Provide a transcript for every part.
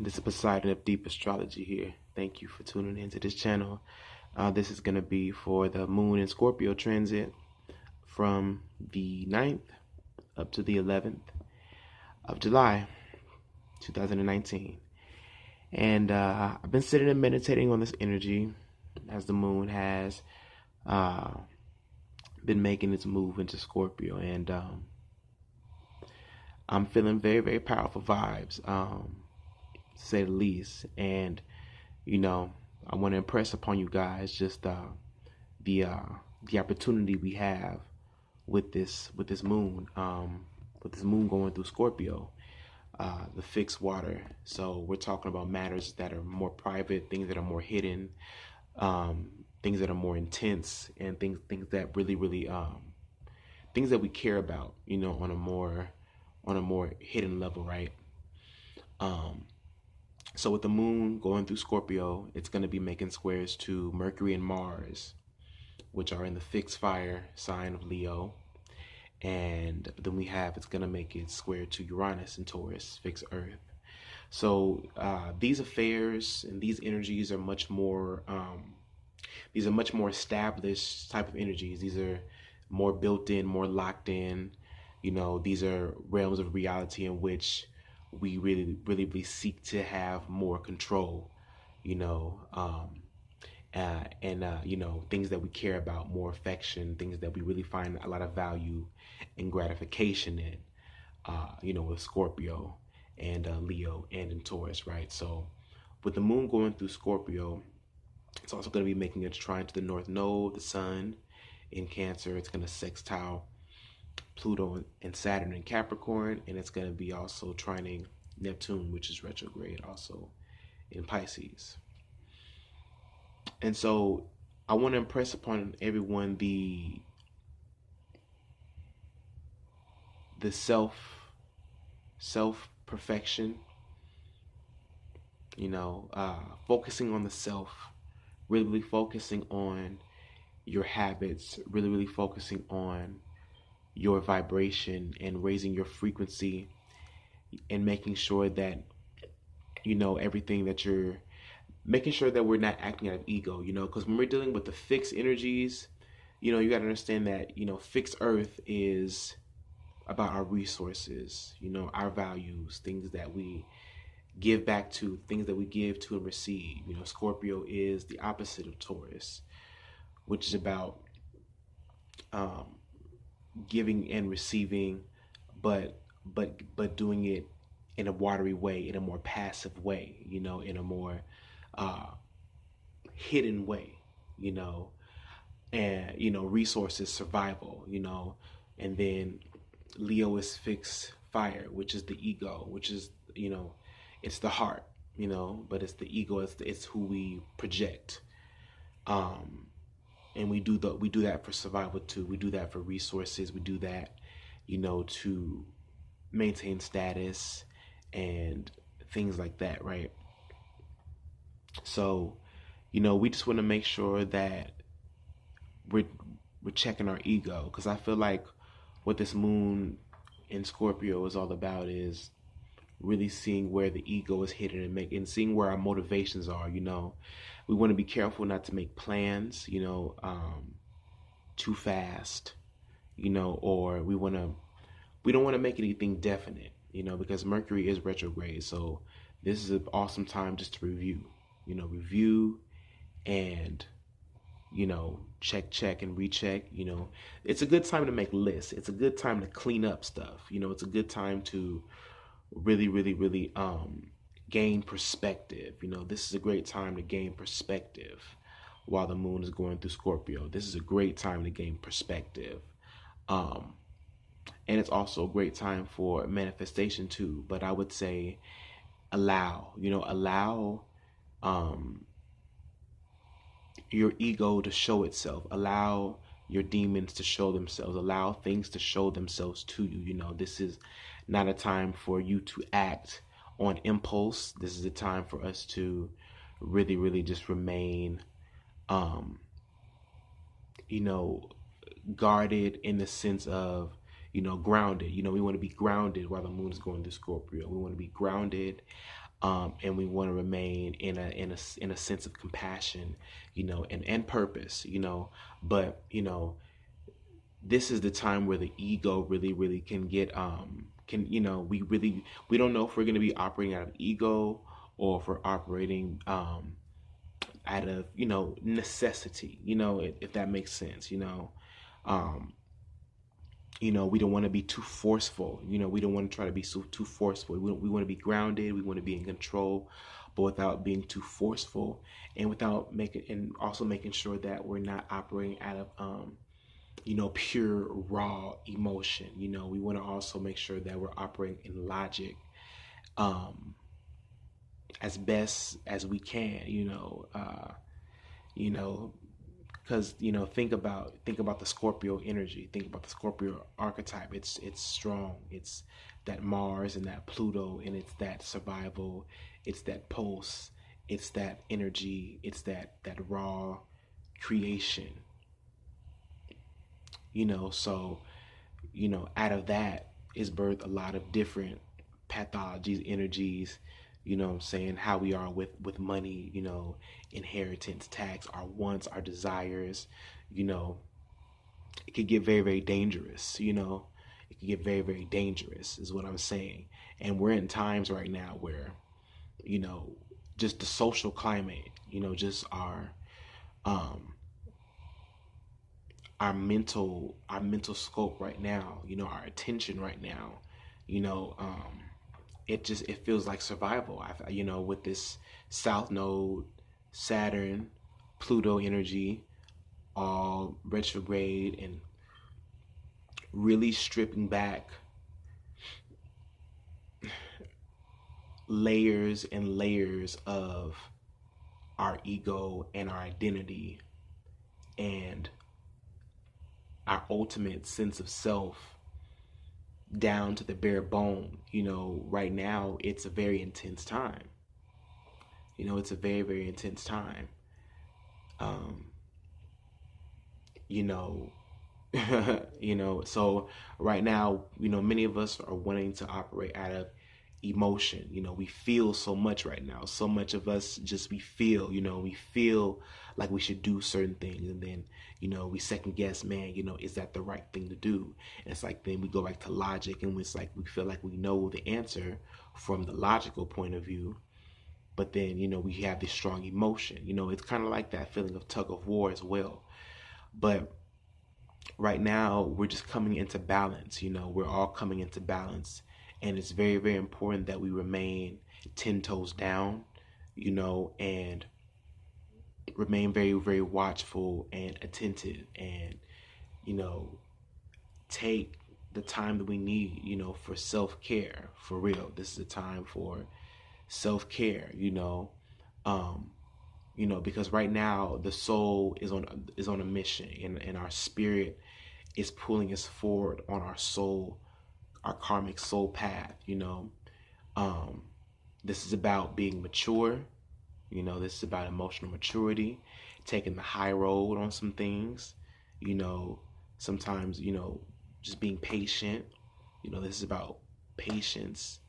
This is Poseidon of Deep Astrology here. Thank you for tuning into this channel. This is going to be for the Moon and Scorpio transit from the 9th up to the 11th of July 2019. And I've been sitting and meditating on this energy as the Moon has been making its move into Scorpio. And I'm feeling very, very powerful vibes. To say the least. And I want to impress upon you guys just the opportunity we have with this moon going through Scorpio, the fixed water. So we're talking about matters that are more private, things that are more hidden, things that are more intense, and things that really things that we care about, on a more hidden level, right? So with the moon going through Scorpio, it's going to be making squares to Mercury and Mars, which are in the fixed fire sign of Leo. And then it's going to make it square to Uranus and Taurus, fixed Earth. So these affairs and these energies are much more established type of energies. These are more built in, more locked in. These are realms of reality in which we really seek to have more control, things that we care about, more affection, things that we really find a lot of value and gratification in, with Scorpio and Leo and in Taurus, right? So with the moon going through Scorpio, it's also going to be making a trine to the North Node, the Sun in Cancer. It's going to sextile Pluto and Saturn in Capricorn, and it's going to be also trining Neptune, which is retrograde, also in Pisces. And so I want to impress upon everyone the self perfection, focusing on the self, really focusing on your habits, really focusing on your vibration and raising your frequency, and making sure that everything that you're making sure that we're not acting out of ego, because when we're dealing with the fixed energies, you got to understand that fixed Earth is about our resources, our values, things that we give back to, things that we give to and receive. Scorpio is the opposite of Taurus, which is about giving and receiving, but doing it in a watery way, in a more passive way, in a more hidden way, and resources, survival, and then Leo is fixed fire, which is the ego, which is it's the heart, but it's the ego, it's who we project. And we do that for survival too. We do that for resources. We do that, to maintain status and things like that, right? So, we just want to make sure that we're checking our ego, because I feel like what this moon in Scorpio is all about is really seeing where the ego is hidden and seeing where our motivations are. We want to be careful not to make plans, too fast, or we don't want to make anything definite, because Mercury is retrograde. So this is an awesome time just to review and, check and recheck. It's a good time to make lists. It's a good time to clean up stuff. It's a good time to really gain perspective. This is a great time to gain perspective while the moon is going through Scorpio. This is a great time to gain perspective. And it's also a great time for manifestation too. But I would say allow your ego to show itself. Allow your demons to show themselves. Allow things to show themselves to you. This is not a time for you to act on impulse. This is a time for us to really just remain, guarded, in the sense of, grounded. We want to be grounded while the moon is going through Scorpio. We want to be grounded and we want to remain in a sense of compassion, and purpose, but this is the time where the ego really can get we don't know if we're going to be operating out of ego or if we're operating out of necessity, if that makes sense. um we don't want to be too forceful. We don't want to try to be too forceful. We want to be grounded. We want to be in control, but without being too forceful, and also making sure that we're not operating out of pure raw emotion. We want to also make sure that we're operating in logic, as best as we can. You know, because think about the Scorpio energy. Think about the Scorpio archetype. It's strong. It's that Mars and that Pluto, and it's that survival. It's that pulse. It's that energy. It's that raw creation. So out of that is birthed a lot of different pathologies, energies. What I'm saying, how we are with money, inheritance, tax, our wants, our desires. It could get very, very dangerous. It could get very, very dangerous is what I'm saying. And we're in times right now where just the social climate, just our mental scope right now, our attention right now, it feels like survival. With this South Node, Saturn, Pluto energy, all retrograde, and really stripping back layers and layers of our ego and our identity and our ultimate sense of self down to the bare bone. Right now it's a very intense time. It's a very, very intense time. So right now, many of us are wanting to operate out of emotion. We feel so much right now. So much of us we feel like we should do certain things, and then we second guess, man, is that the right thing to do? And it's like, then we go back to logic, and it's like we feel like we know the answer from the logical point of view, but then we have this strong emotion. It's kind of like that feeling of tug of war as well. But right now we're just coming into balance. We're all coming into balance, and it's very, very important that we remain 10 toes down, and remain very, very watchful and attentive, and take the time that we need, for self-care. For real, this is a time for self-care. Because right now the soul is on a mission, and our spirit is pulling us forward on our karmic soul path. This is about being mature. This is about emotional maturity, taking the high road on some things. Sometimes just being patient. This is about patience,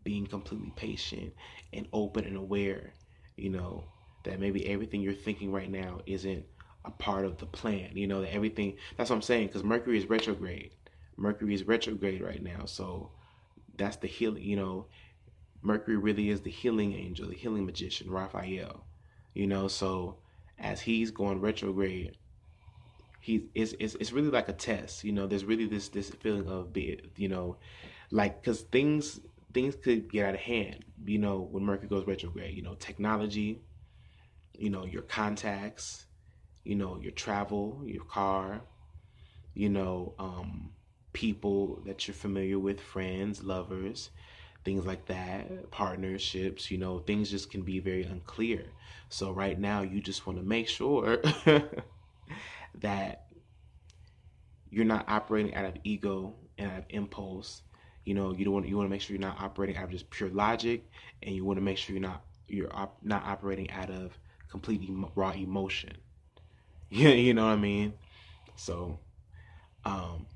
being completely patient and open and aware. That maybe everything you're thinking right now isn't a part of the plan. That everything. That's what I'm saying, because Mercury is retrograde. Mercury is retrograde right now, so that's the healing. Mercury really is the healing angel, the healing magician, Raphael. So as he's going retrograde, it's really like a test. There's really this feeling of like, because things could get out of hand. When Mercury goes retrograde, technology, your contacts, your travel, your car, people that you're familiar with, friends, lovers, things like that, partnerships. Things just can be very unclear. So right now you just want to make sure that you're not operating out of ego and out of impulse. You want to make sure you're not operating out of just pure logic, and you want to make sure you're not operating out of complete raw emotion. You know what I mean? So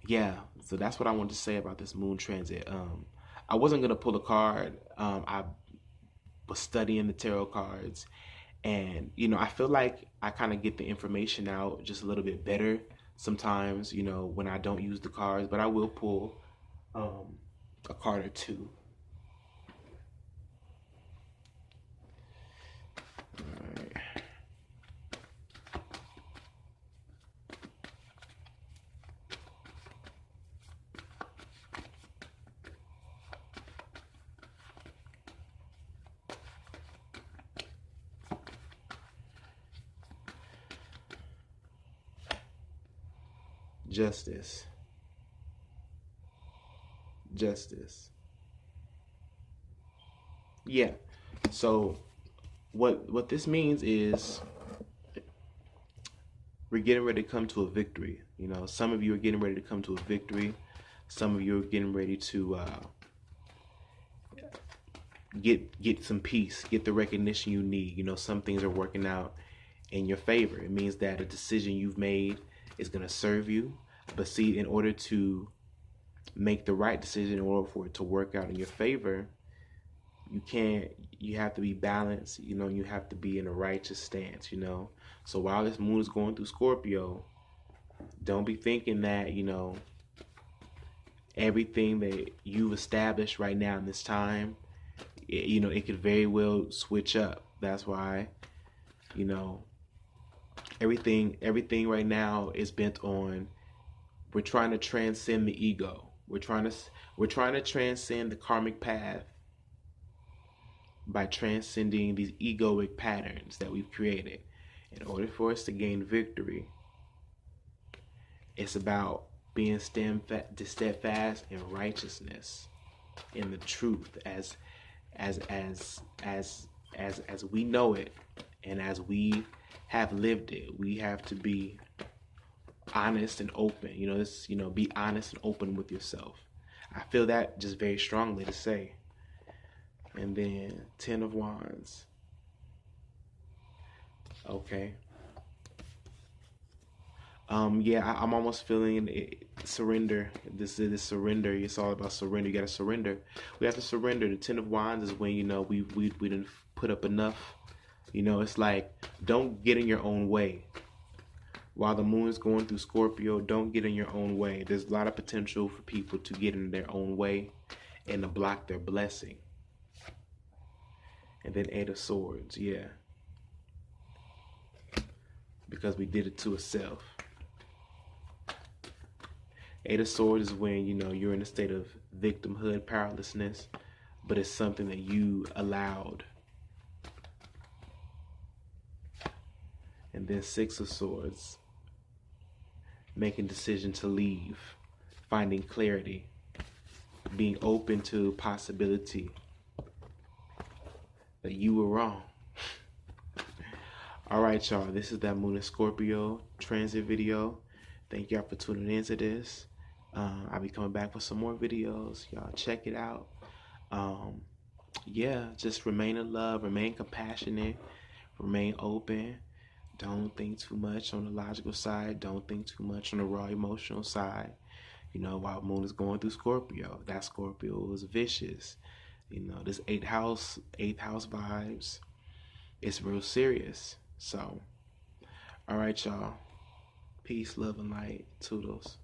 yeah, so that's what I wanted to say about this moon transit. I wasn't gonna pull a card. was studying the tarot cards. And, you know, I feel like I kind of get the information out just a little bit better sometimes, you know, when I don't use the cards, but I will pull a card or two. All right. Justice. Justice. Yeah. So what this means is we're getting ready to come to a victory. You know, some of you are getting ready to come to a victory. Some of you are getting ready to get some peace, get the recognition you need. You know, some things are working out in your favor. It means that a decision you've made is going to serve you. But see, in order to make the right decision, in order for it to work out in your favor, you have to be balanced, you know, you have to be in a righteous stance, you know. So while this moon is going through Scorpio, don't be thinking that, you know, everything that you've established right now in this time, you know, it could very well switch up. That's why, you know, everything right now is bent on, we're trying to transcend the ego. We're trying to transcend the karmic path by transcending these egoic patterns that we've created. In order for us to gain victory, it's about being steadfast in righteousness, in the truth, as we know it, and as we have lived it. We have to be honest and open. You know, this, you know, be honest and open with yourself. I feel that just very strongly to say. And then 10 of Wands. Okay. Yeah, I'm almost feeling it, surrender. This is surrender. It's all about surrender. You gotta surrender. We have to surrender. The 10 of Wands is when, you know, we didn't put up enough. You know, it's like, don't get in your own way. While the moon is going through Scorpio, don't get in your own way. There's a lot of potential for people to get in their own way and to block their blessing. And then 8 of Swords, yeah. Because we did it to ourselves. 8 of Swords is when, you know, you're in a state of victimhood, powerlessness, but it's something that you allowed. And then 6 of Swords, making decision to leave, finding clarity, being open to possibility that you were wrong. All right, y'all, this is that Moon and Scorpio transit video. Thank y'all for tuning into this. I'll be coming back with some more videos. Y'all check it out. Yeah, just remain in love, remain compassionate, remain open. Don't think too much on the logical side. Don't think too much on the raw emotional side. You know, while Moon is going through Scorpio, that Scorpio is vicious. You know, this eighth house vibes, it's real serious. So, all right, y'all. Peace, love, and light. Toodles.